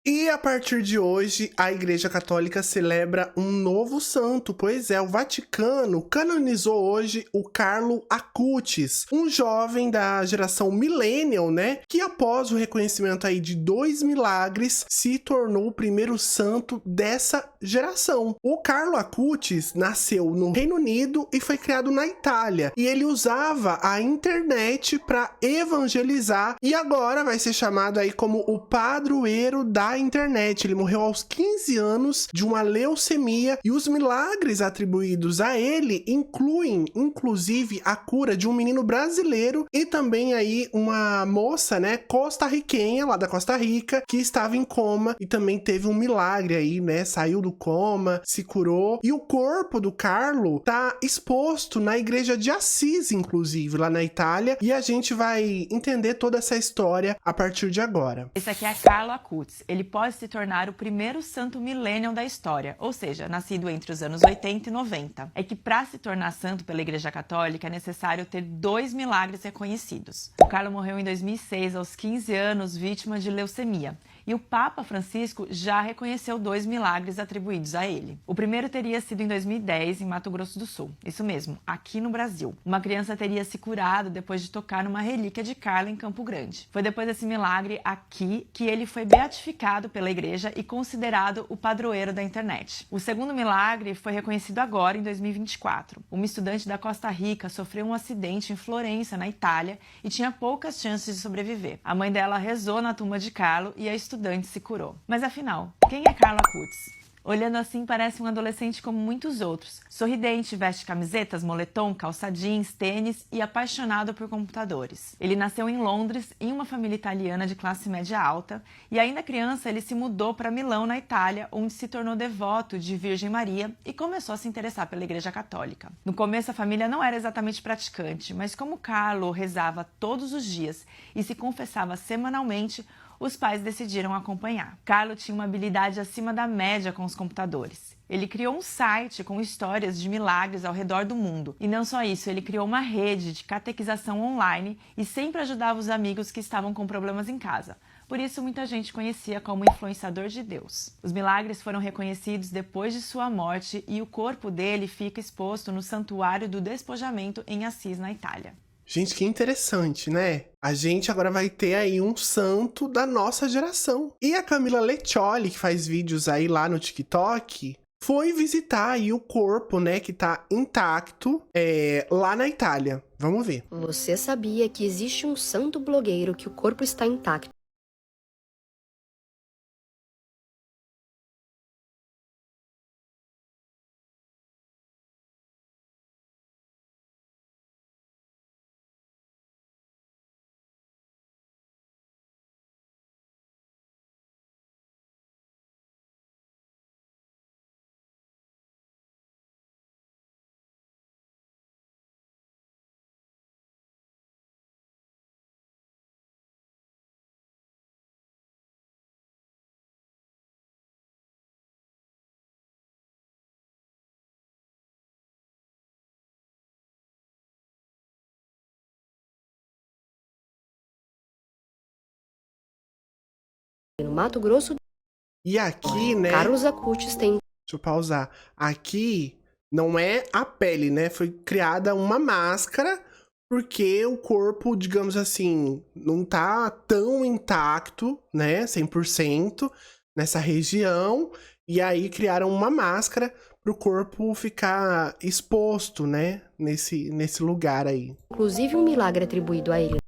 E a partir de hoje, a Igreja Católica celebra um novo santo, pois é, o Vaticano canonizou hoje o Carlo Acutis, um jovem da geração millennial, né, que após o reconhecimento aí de 2 milagres, se tornou o primeiro santo dessa geração. O Carlo Acutis nasceu no Reino Unido e foi criado na Itália, e ele usava a internet para evangelizar, e agora vai ser chamado aí como o padroeiro da internet. Ele morreu aos 15 anos de uma leucemia e os milagres atribuídos a ele incluem, inclusive, a cura de um menino brasileiro e também aí uma moça, né, costarriquenha, lá da Costa Rica, que estava em coma e também teve um milagre aí, né, saiu do coma, se curou. E o corpo do Carlo tá exposto na igreja de Assis, inclusive, lá na Itália, e a gente vai entender toda essa história a partir de agora. Esse aqui é Carlo Acutis. Ele pode se tornar o primeiro santo millennial da história, ou seja, nascido entre os anos 80 e 90. É que para se tornar santo pela Igreja Católica é necessário ter 2 milagres reconhecidos. O Carlo morreu em 2006, aos 15 anos, vítima de leucemia. E o Papa Francisco já reconheceu 2 milagres atribuídos a ele. O primeiro teria sido em 2010, em Mato Grosso do Sul. Isso mesmo, aqui no Brasil. Uma criança teria se curado depois de tocar numa relíquia de Carlo em Campo Grande. Foi depois desse milagre aqui que ele foi beatificado pela igreja e considerado o padroeiro da internet. O segundo milagre foi reconhecido agora, em 2024. Uma estudante da Costa Rica sofreu um acidente em Florença, na Itália, e tinha poucas chances de sobreviver. A mãe dela rezou na tumba de Carlo e a estudante se curou. Mas afinal, quem é Carlo Acutis? Olhando assim, parece um adolescente como muitos outros. Sorridente, veste camisetas, moletom, calça jeans, tênis e apaixonado por computadores. Ele nasceu em Londres, em uma família italiana de classe média alta, e ainda criança ele se mudou para Milão, na Itália, onde se tornou devoto de Virgem Maria e começou a se interessar pela Igreja Católica. No começo a família não era exatamente praticante, mas como Carlo rezava todos os dias e se confessava semanalmente, os pais decidiram acompanhar. Carlo tinha uma habilidade acima da média com os computadores. Ele criou um site com histórias de milagres ao redor do mundo. E não só isso, ele criou uma rede de catequização online e sempre ajudava os amigos que estavam com problemas em casa. Por isso, muita gente conhecia como influenciador de Deus. Os milagres foram reconhecidos depois de sua morte e o corpo dele fica exposto no Santuário do Despojamento em Assis, na Itália. Gente, que interessante, né? A gente agora vai ter aí um santo da nossa geração. E a Camila Leccioli, que faz vídeos aí lá no TikTok, foi visitar aí o corpo, né, que tá intacto, lá na Itália. Vamos ver. Você sabia que existe um santo blogueiro que o corpo está intacto? No Mato Grosso, E aqui, né, Carlos Acutis tem deixa eu pausar. Aqui não é a pele, né? Foi criada uma máscara porque o corpo, digamos assim, não tá tão intacto, né, 100% nessa região, e aí criaram uma máscara pro corpo ficar exposto, né, nesse lugar aí. inclusive um milagre atribuído a ele.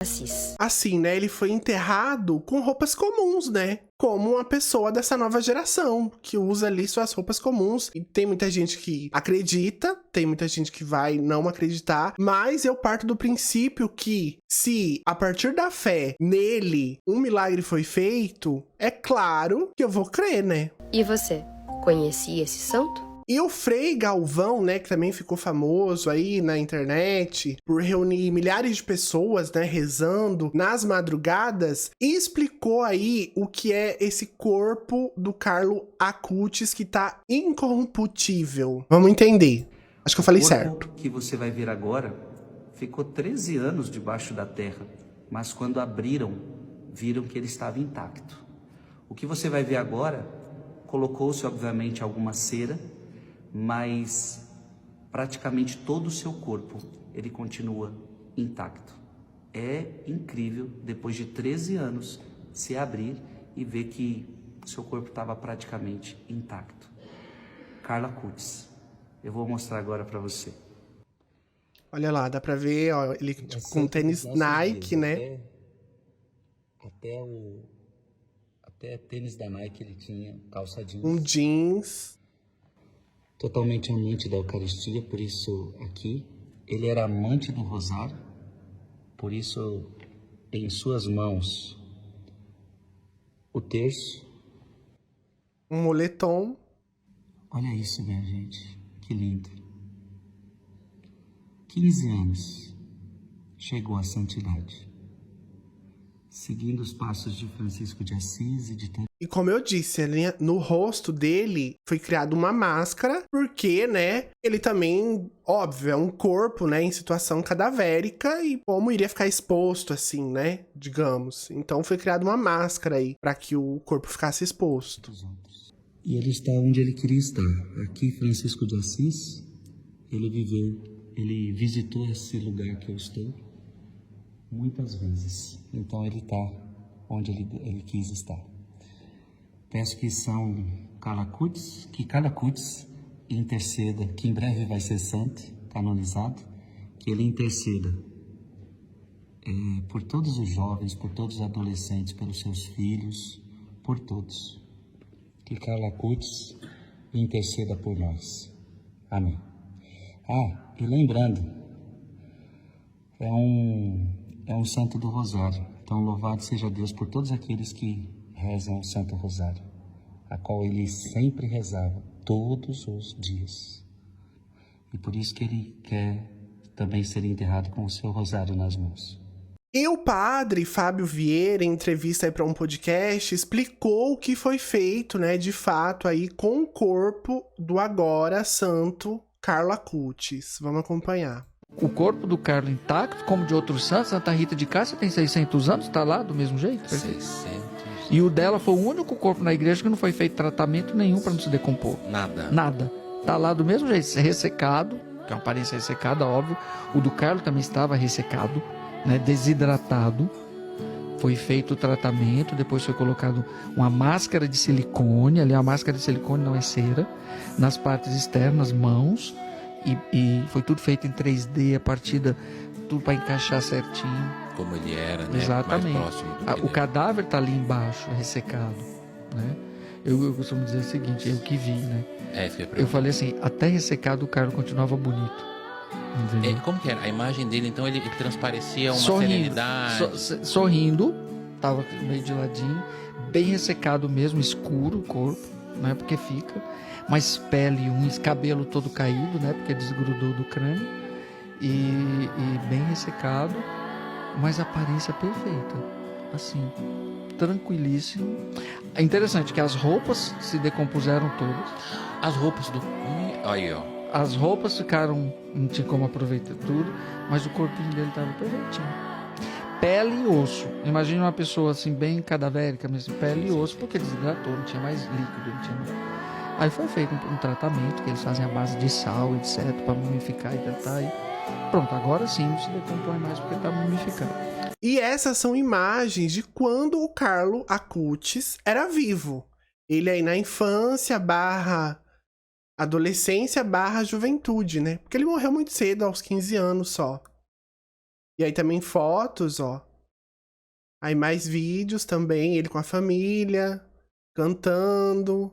Assis. Assim, né, ele foi enterrado com roupas comuns, né? como uma pessoa dessa nova geração, que usa ali suas roupas comuns. E tem muita gente que acredita, tem muita gente que vai não acreditar, mas eu parto do princípio que se a partir da fé nele um milagre foi feito, é claro que eu vou crer, né? E você, conhecia esse santo? E o Frei Galvão, né, que também ficou famoso aí na internet por reunir milhares de pessoas, né, rezando nas madrugadas, e explicou aí o que é esse corpo do Carlo Acutis que tá incorruptível. Vamos entender. Acho que eu falei certo. O corpo que você vai ver agora ficou 13 anos debaixo da terra, mas quando abriram, viram que ele estava intacto. O que você vai ver agora, colocou-se obviamente alguma cera, mas praticamente todo o seu corpo, ele continua intacto. É incrível, depois de 13 anos, se abrir e ver que o seu corpo estava praticamente intacto. Carlo Acutis, eu vou mostrar agora para você. Olha lá, dá pra ver, ó, ele com tênis Nike, né? Até tênis da Nike ele tinha, calça jeans. Um jeans. Totalmente amante da Eucaristia, por isso aqui. Ele era amante do rosário, por isso em suas mãos o terço. Um moletom. Olha isso, minha gente, que lindo. 15 anos, chegou à santidade, seguindo os passos de Francisco de Assis e de tantos. E como eu disse, ali no rosto dele foi criada uma máscara, porque, né, ele também, óbvio, é um corpo, né, em situação cadavérica e como iria ficar exposto, assim, né, digamos. Então foi criada uma máscara aí, para que o corpo ficasse exposto. E ele está onde ele queria estar. Aqui, Francisco de Assis, ele viveu, ele visitou esse lugar que eu estou muitas vezes. Então ele está onde ele quis estar. Peço que São Carlo Acutis, que Carlo Acutis interceda, que em breve vai ser santo, canonizado, que ele interceda por todos os jovens, por todos os adolescentes, pelos seus filhos, por todos. Que Carlo Acutis interceda por nós. Amém. E lembrando, é um santo do Rosário. Então louvado seja Deus por todos aqueles que rezam o Santo Rosário, a qual ele sempre rezava todos os dias. E por isso que ele quer também ser enterrado com o seu rosário nas mãos. E o padre Fábio Vieira, em entrevista aí para um podcast, explicou o que foi feito, né, de fato aí com o corpo do agora santo Carlo Acutis. Vamos acompanhar. O corpo do Carlo intacto, como de outros santos. Santa Rita de Cássia tem 600 anos, tá lá do mesmo jeito? 600. E o dela foi o único corpo na igreja que não foi feito tratamento nenhum para não se decompor. Nada. Tá lá do mesmo jeito, ressecado, que é uma aparência ressecada, óbvio. O do Carlo também estava ressecado, né, desidratado. Foi feito o tratamento, depois foi colocado uma máscara de silicone, ali a máscara de silicone não é cera, nas partes externas, mãos, e foi tudo feito em 3D, a partida, tudo para encaixar certinho. Como ele era, né? Exatamente. Mais próximo do que O cadáver tá ali embaixo, ressecado, né? Eu costumo dizer o seguinte, eu que vi, né? Eu falei assim, até ressecado o Carlo continuava bonito. Como que era? A imagem dele, então, ele transparecia uma serenidade. Sorrindo, tava meio de ladinho, bem ressecado mesmo, escuro o corpo, né? Porque fica, mas pele, unhas, cabelo todo caído, né? Porque desgrudou do crânio, e bem ressecado, mas a aparência perfeita, assim, tranquilíssimo. É interessante que as roupas se decompuseram todas. As roupas do... Aí, ó. As roupas ficaram, não tinha como aproveitar tudo, mas o corpinho dele estava perfeitinho. Pele e osso. Imagine uma pessoa assim, bem cadavérica, mesmo, pele e osso, porque desidratou, não tinha mais líquido. Não tinha mais... Aí foi feito um tratamento que eles fazem à base de sal, etc., para mumificar e tratar. E pronto, agora sim não se decompõe mais porque está mumificado. E essas são imagens de quando o Carlo Acutis era vivo. Ele aí na infância / adolescência / juventude, né? Porque ele morreu muito cedo, aos 15 anos só. E aí também fotos, ó. Aí mais vídeos também, ele com a família. cantando,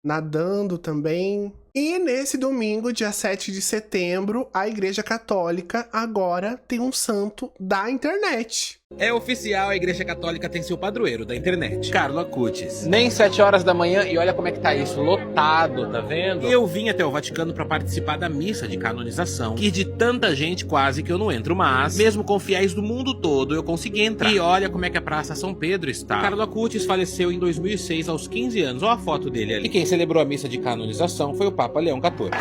nadando também. E nesse domingo, dia 7 de setembro, a Igreja Católica agora tem um santo da internet. É oficial, a Igreja Católica tem seu padroeiro da internet, Carlo Acutis. Nem 7 horas da manhã e olha como é que tá isso, lotado, tá vendo? Eu vim até o Vaticano pra participar da missa de canonização, que de tanta gente quase que eu não entro, mas mesmo com fiéis do mundo todo eu consegui entrar. E olha como é que a Praça São Pedro está. Carlo Acutis faleceu em 2006 aos 15 anos, olha a foto dele ali. E quem celebrou a missa de canonização foi o Papa Leão XIV.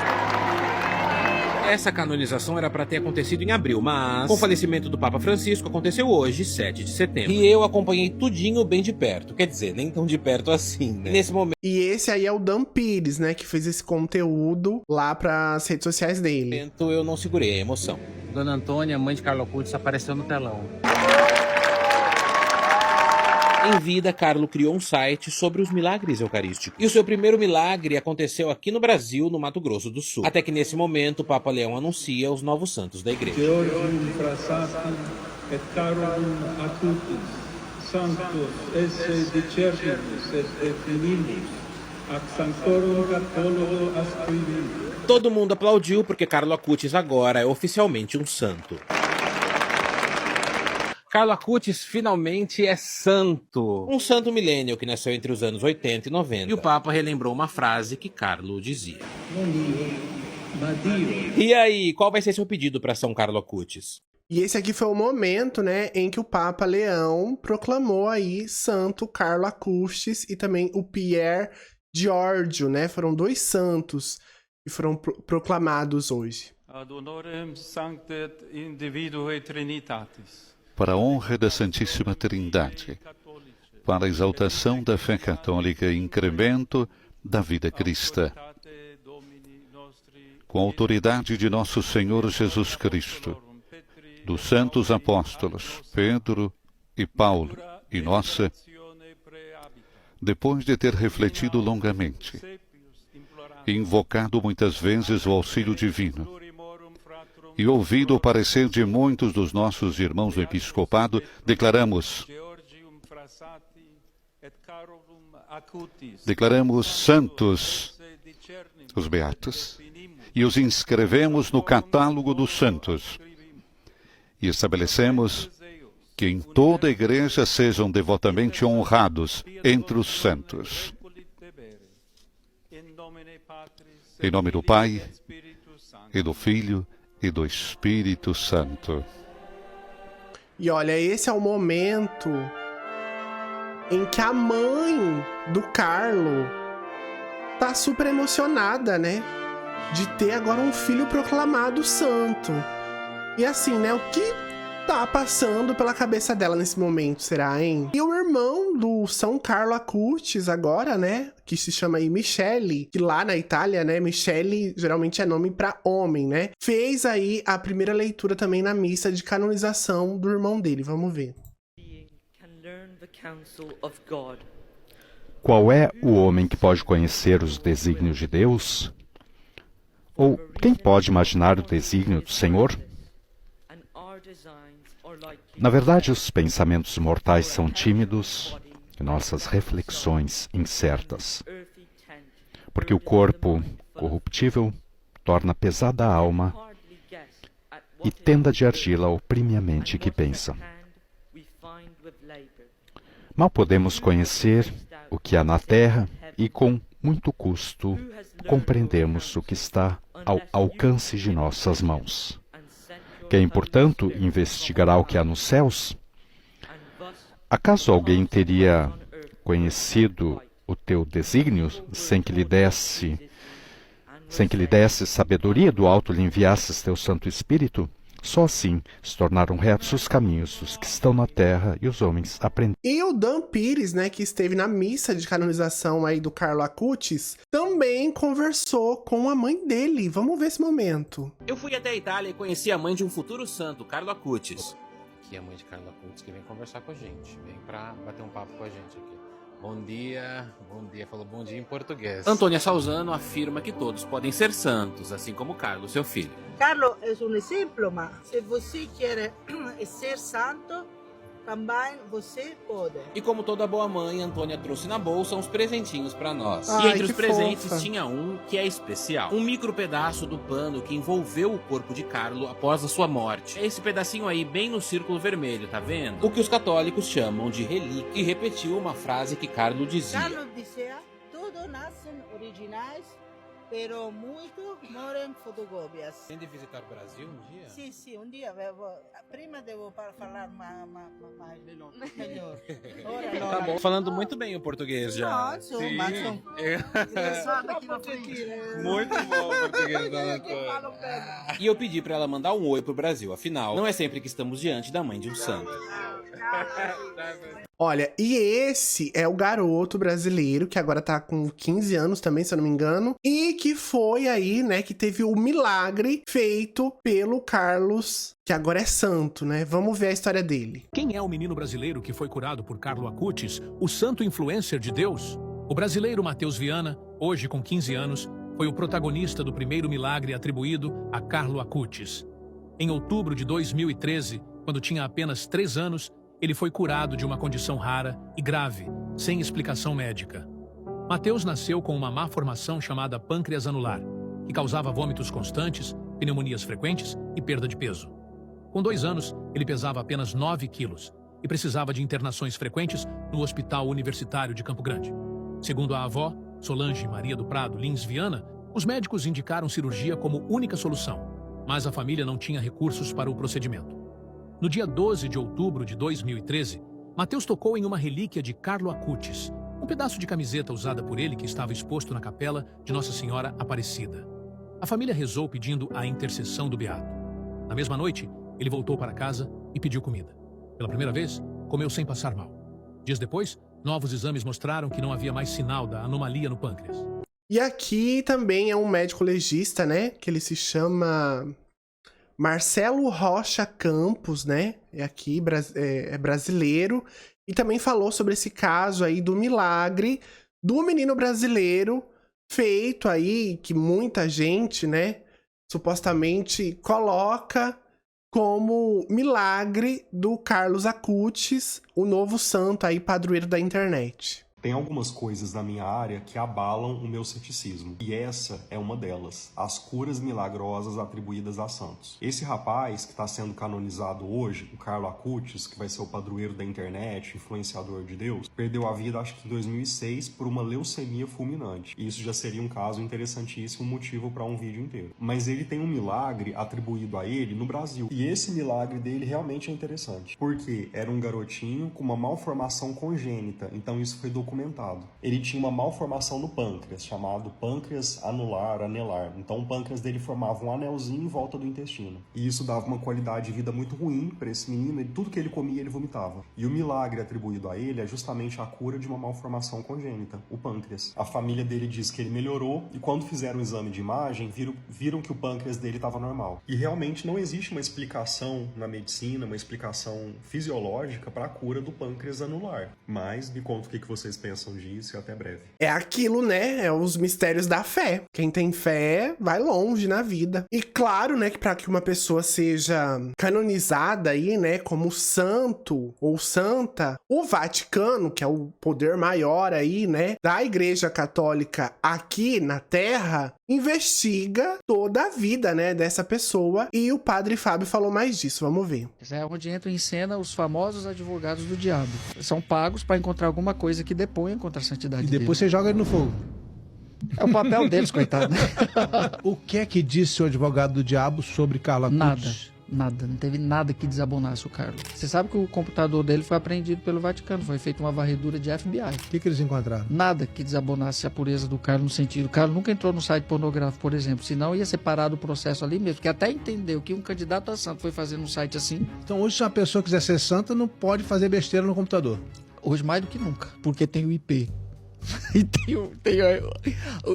Essa canonização era para ter acontecido em abril, mas com o falecimento do Papa Francisco aconteceu hoje, 7 de setembro. E eu acompanhei tudinho bem de perto, quer dizer, nem tão de perto assim, né? Nesse momento E esse aí é o Dan Pires, né, que fez esse conteúdo lá pras redes sociais dele. eu não segurei a emoção. Dona Antônia, mãe de Carlo Acutis, apareceu no telão. Em vida, Carlo criou um site sobre os milagres eucarísticos. E o seu primeiro milagre aconteceu aqui no Brasil, no Mato Grosso do Sul. Até que nesse momento, o Papa Leão anuncia os novos santos da igreja. Georgium frassati et Carolum acutis, sanctos esse dicertimus et definimus, ac sanctorum cathologo ascribimus. Todo mundo aplaudiu porque Carlo Acutis agora é oficialmente um santo. Carlo Acutis finalmente é santo. Um santo milênio que nasceu entre os anos 80 e 90. E o Papa relembrou uma frase que Carlo dizia. E aí, qual vai ser seu pedido para São Carlo Acutis? E esse aqui foi o momento, né, em que o Papa Leão proclamou aí Santo Carlo Acutis e também o Pier Giorgio, né? Foram 2 santos que foram proclamados hoje. Ad honorem sanctet individue Trinitatis. Para a honra da Santíssima Trindade, para a exaltação da fé católica e incremento da vida cristã, com a autoridade de nosso Senhor Jesus Cristo, dos santos apóstolos Pedro e Paulo e nossa, depois de ter refletido longamente e invocado muitas vezes o auxílio divino, e ouvido o parecer de muitos dos nossos irmãos do episcopado, declaramos santos os beatos e os inscrevemos no catálogo dos santos e estabelecemos que em toda a igreja sejam devotamente honrados entre os santos. Em nome do Pai e do Filho e do Espírito Santo. E olha, esse é o momento em que a mãe do Carlo tá super emocionada, né? De ter agora um filho proclamado santo. E assim, né? O que tá passando pela cabeça dela nesse momento, será, hein? E o irmão do São Carlo Acutis agora, né? Que se chama aí Michele, que lá na Itália, né? Michele geralmente é nome pra homem, né? Fez aí a primeira leitura também na missa de canonização do irmão dele. Vamos ver. Qual é o homem que pode conhecer os desígnios de Deus? Ou quem pode imaginar o desígnio do Senhor? Na verdade, os pensamentos mortais são tímidos e nossas reflexões incertas, porque o corpo corruptível torna pesada a alma e tenda de argila oprime a mente que pensa. Mal podemos conhecer o que há na terra e, com muito custo, compreendemos o que está ao alcance de nossas mãos. Quem, portanto, investigará o que há nos céus? Acaso alguém teria conhecido o teu desígnio sem que lhe desse sabedoria do alto lhe enviasses teu Santo Espírito? Só assim se tornaram retos os caminhos dos que estão na terra e os homens aprenderam. E o Dan Pires, né, que esteve na missa de canonização aí do Carlo Acutis, também conversou com a mãe dele. Vamos ver esse momento. Eu fui até a Itália e conheci a mãe de um futuro santo, Carlo Acutis. Aqui é a mãe de Carlo Acutis que vem conversar com a gente, vem pra bater um papo com a gente aqui. Bom dia, falou bom dia em português. Antônia Salzano afirma que todos podem ser santos, assim como Carlo, seu filho. Carlo é um exemplo, mas se você quer ser santo, também você pode. E como toda boa mãe, Antônia trouxe na bolsa uns presentinhos pra nós. Ai, e entre os que presentes fofa. tinha um que é especial. Um micro pedaço do pano que envolveu o corpo de Carlo após a sua morte. É esse pedacinho aí bem no círculo vermelho, tá vendo? O que os católicos chamam de relíquia. E repetiu uma frase que Carlo dizia. Carlos dizia, tudo nascem originais, pero muito moram fotocópias. Tem de visitar o Brasil um dia? Sim, sim, um dia. Prima devo falar mais melhor. Tá bom. Falando muito bem o português já. Nossa, mas engraçado aqui na frente. Muito bom o português da Antônia. E eu pedi pra ela mandar um oi pro Brasil. Afinal, não é sempre que estamos diante da mãe de um santo. Olha, e esse é o garoto brasileiro, que agora tá com 15 anos também, se eu não me engano, e que foi aí, né, que teve o milagre feito pelo Carlos, que agora é santo, né? Vamos ver a história dele. Quem é o menino brasileiro que foi curado por Carlo Acutis, o santo influencer de Deus? O brasileiro Matheus Viana, hoje com 15 anos, foi o protagonista do primeiro milagre atribuído a Carlo Acutis. Em outubro de 2013, quando tinha apenas 3 anos, ele foi curado de uma condição rara e grave, sem explicação médica. Matheus nasceu com uma má formação chamada pâncreas anular, que causava vômitos constantes, pneumonias frequentes e perda de peso. Com 2 anos, ele pesava apenas 9 quilos e precisava de internações frequentes no Hospital Universitário de Campo Grande. Segundo a avó, Solange Maria do Prado Lins Viana, os médicos indicaram cirurgia como única solução, mas a família não tinha recursos para o procedimento. No dia 12 de outubro de 2013, Matheus tocou em uma relíquia de Carlo Acutis, um pedaço de camiseta usada por ele que estava exposto na capela de Nossa Senhora Aparecida. A família rezou pedindo a intercessão do beato. Na mesma noite, ele voltou para casa e pediu comida. Pela primeira vez, comeu sem passar mal. Dias depois, novos exames mostraram que não havia mais sinal da anomalia no pâncreas. E aqui também é um médico legista, né? Que ele se chama Marcelo Rocha Campos, né? É aqui, é brasileiro. E também falou sobre esse caso aí do milagre do menino brasileiro feito aí, que muita gente, né? Supostamente coloca como milagre do Carlos Acutis, o novo santo aí, padroeiro da internet. Tem algumas coisas na minha área que abalam o meu ceticismo. E essa é uma delas. As curas milagrosas atribuídas a santos. Esse rapaz que está sendo canonizado hoje, o Carlo Acutis, que vai ser o padroeiro da internet, influenciador de Deus, perdeu a vida, acho que em 2006, por uma leucemia fulminante. E isso já seria um caso interessantíssimo, motivo para um vídeo inteiro. Mas ele tem um milagre atribuído a ele no Brasil. E esse milagre dele realmente é interessante. Porque era um garotinho com uma malformação congênita. Então isso foi documentado. Ele tinha uma malformação no pâncreas, chamado pâncreas anelar. Então o pâncreas dele formava um anelzinho em volta do intestino. E isso dava uma qualidade de vida muito ruim para esse menino, e tudo que ele comia ele vomitava. E o milagre atribuído a ele é justamente a cura de uma malformação congênita, o pâncreas. A família dele diz que ele melhorou, e quando fizeram o exame de imagem, viram que o pâncreas dele estava normal. E realmente não existe uma explicação na medicina, uma explicação fisiológica para a cura do pâncreas anular. Mas me conta o que vocês pensam disso e até breve. É aquilo, né? É os mistérios da fé. Quem tem fé vai longe na vida. E claro, né, que para que uma pessoa seja canonizada aí, né, como santo ou santa, o Vaticano, que é o poder maior aí, né, da Igreja Católica aqui na Terra, investiga toda a vida, né, dessa pessoa. E o padre Fábio falou mais disso. Vamos ver. É onde entram em cena os famosos advogados do diabo. São pagos para encontrar alguma coisa que deponha contra a santidade E depois dele. você joga ele no fogo. É o papel deles, coitado. O que é que disse o advogado do diabo sobre Carlo Acutis? Nada. Não teve nada que desabonasse o Carlos. Você sabe que o computador dele foi apreendido pelo Vaticano. Foi feita uma varredura de FBI. O que eles encontraram? Nada que desabonasse a pureza do Carlos no sentido. O Carlos nunca entrou no site pornográfico, por exemplo. Senão ia ser parado o processo ali mesmo. Porque até entendeu que um candidato a santo foi fazer num site assim. Então hoje, se uma pessoa quiser ser santa, não pode fazer besteira no computador. Hoje mais do que nunca. Porque tem o IP. E tem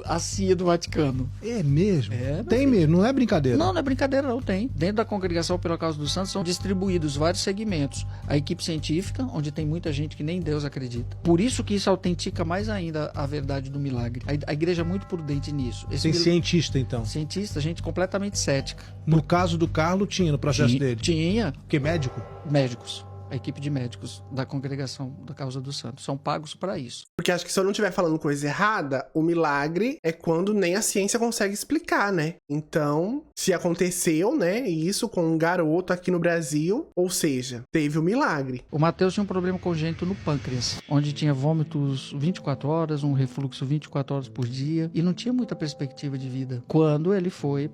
a CIA do Vaticano. É mesmo? É, tem mesmo, não é brincadeira. Não é brincadeira, não tem. Dentro da Congregação pela Causa dos Santos são distribuídos vários segmentos. A equipe científica, onde tem muita gente que nem Deus acredita. Por isso que isso autentica mais ainda a verdade do milagre. A igreja é muito prudente nisso. Tem cientista, então? Cientista, gente completamente cética. No caso do Carlo, tinha no processo dele? Tinha. Que médico? Médicos. a equipe de médicos da congregação da Causa do Santo. São pagos para isso. Porque acho que se eu não estiver falando coisa errada, o milagre é quando nem a ciência consegue explicar, né? Então, se aconteceu, né, isso com um garoto aqui no Brasil, ou seja, teve o milagre. O Mateus tinha um problema congênito no pâncreas, onde tinha vômitos 24 horas, um refluxo 24 horas por dia, e não tinha muita perspectiva de vida. Quando ele foi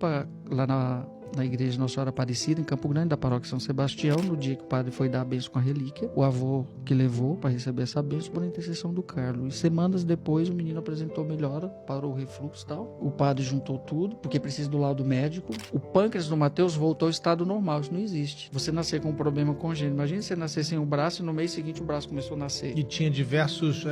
lá na igreja Nossa Senhora Aparecida, em Campo Grande, da paróquia São Sebastião, no dia que o padre foi dar a bênção com a relíquia, o avô que levou para receber essa bênção por intercessão do Carlos. E semanas depois o menino apresentou melhora, parou o refluxo e tal. O padre juntou tudo, porque precisa do laudo médico. O pâncreas do Mateus voltou ao estado normal, isso não existe. Você nascer com um problema congênito, imagina você nascer sem um braço e no mês seguinte o braço começou a nascer. E tinha diversos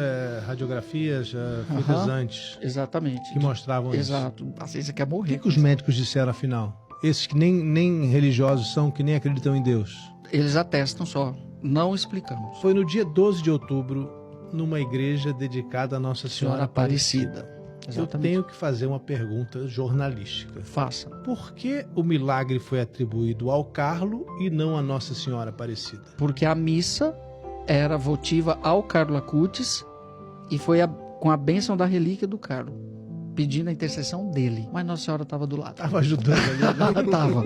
radiografias feitas antes. Exatamente. Que mostravam isso. Exato. A ciência quer morrer. O que os médicos disseram afinal? Esses que nem religiosos são, que nem acreditam em Deus. Eles atestam só, não explicamos. Foi no dia 12 de outubro, numa igreja dedicada a Nossa Senhora Aparecida. Exatamente. Eu tenho que fazer uma pergunta jornalística. Faça. Por que o milagre foi atribuído ao Carlo e não a Nossa Senhora Aparecida? Porque a missa era votiva ao Carlo Acutis e foi com a bênção da relíquia do Carlo, pedindo a intercessão dele. Mas Nossa Senhora estava do lado. Estava ajudando ali. Tava.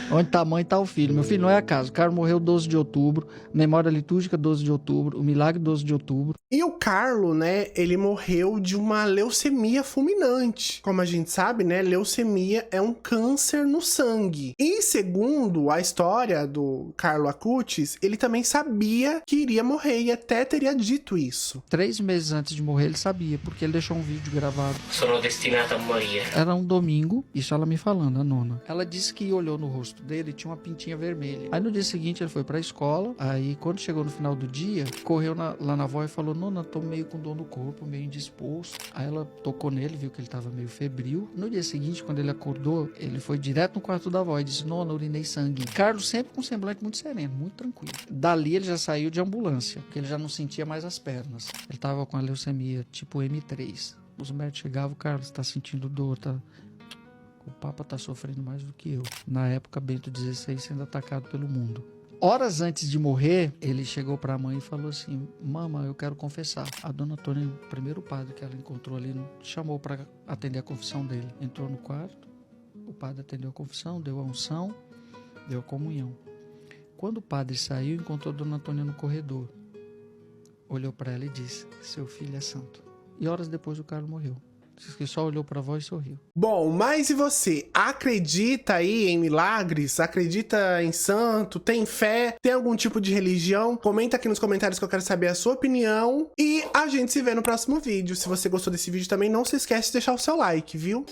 Onde tá a mãe, tá o filho. Meu filho, não é acaso. O Carlos morreu 12 de outubro, memória litúrgica 12 de outubro, o milagre 12 de outubro. E o Carlo, né, ele morreu de uma leucemia fulminante. Como a gente sabe, né, leucemia é um câncer no sangue. E segundo a história do Carlo Acutis, ele também sabia que iria morrer e até teria dito isso. 3 meses antes de morrer ele sabia, porque ele deixou um vídeo gravado. Destinata a morrer. Era um domingo, isso ela me falando, a nona. Ela disse que olhou no rosto dele e tinha uma pintinha vermelha. Aí no dia seguinte ele foi pra escola, aí quando chegou no final do dia, correu lá na avó e falou: Nona, tô meio com dor no corpo, meio indisposto. Aí ela tocou nele, viu que ele tava meio febril. No dia seguinte, quando ele acordou, ele foi direto no quarto da avó e disse: Nona, urinei sangue. Carlos sempre com um semblante muito sereno, muito tranquilo. Dali ele já saiu de ambulância, porque ele já não sentia mais as pernas. Ele tava com a leucemia tipo M3. Os médicos chegavam: Carlos, tá sentindo dor, tá? O Papa tá sofrendo mais do que eu. Na época, Bento XVI sendo atacado pelo mundo. Horas antes de morrer, ele chegou pra mãe e falou assim: Mama, eu quero confessar. A dona Antônia, o primeiro padre que ela encontrou ali, chamou pra atender a confissão dele. Entrou no quarto, o padre atendeu a confissão, deu a unção, deu a comunhão. Quando o padre saiu, encontrou a dona Antônia no corredor. Olhou pra ela e disse: Seu filho é santo. E horas depois o Carlos morreu. Diz que só olhou pra avó e sorriu. Bom, mas e você? Acredita aí em milagres? Acredita em santo? Tem fé? Tem algum tipo de religião? Comenta aqui nos comentários que eu quero saber a sua opinião. E a gente se vê no próximo vídeo. Se você gostou desse vídeo também, não se esquece de deixar o seu like, viu?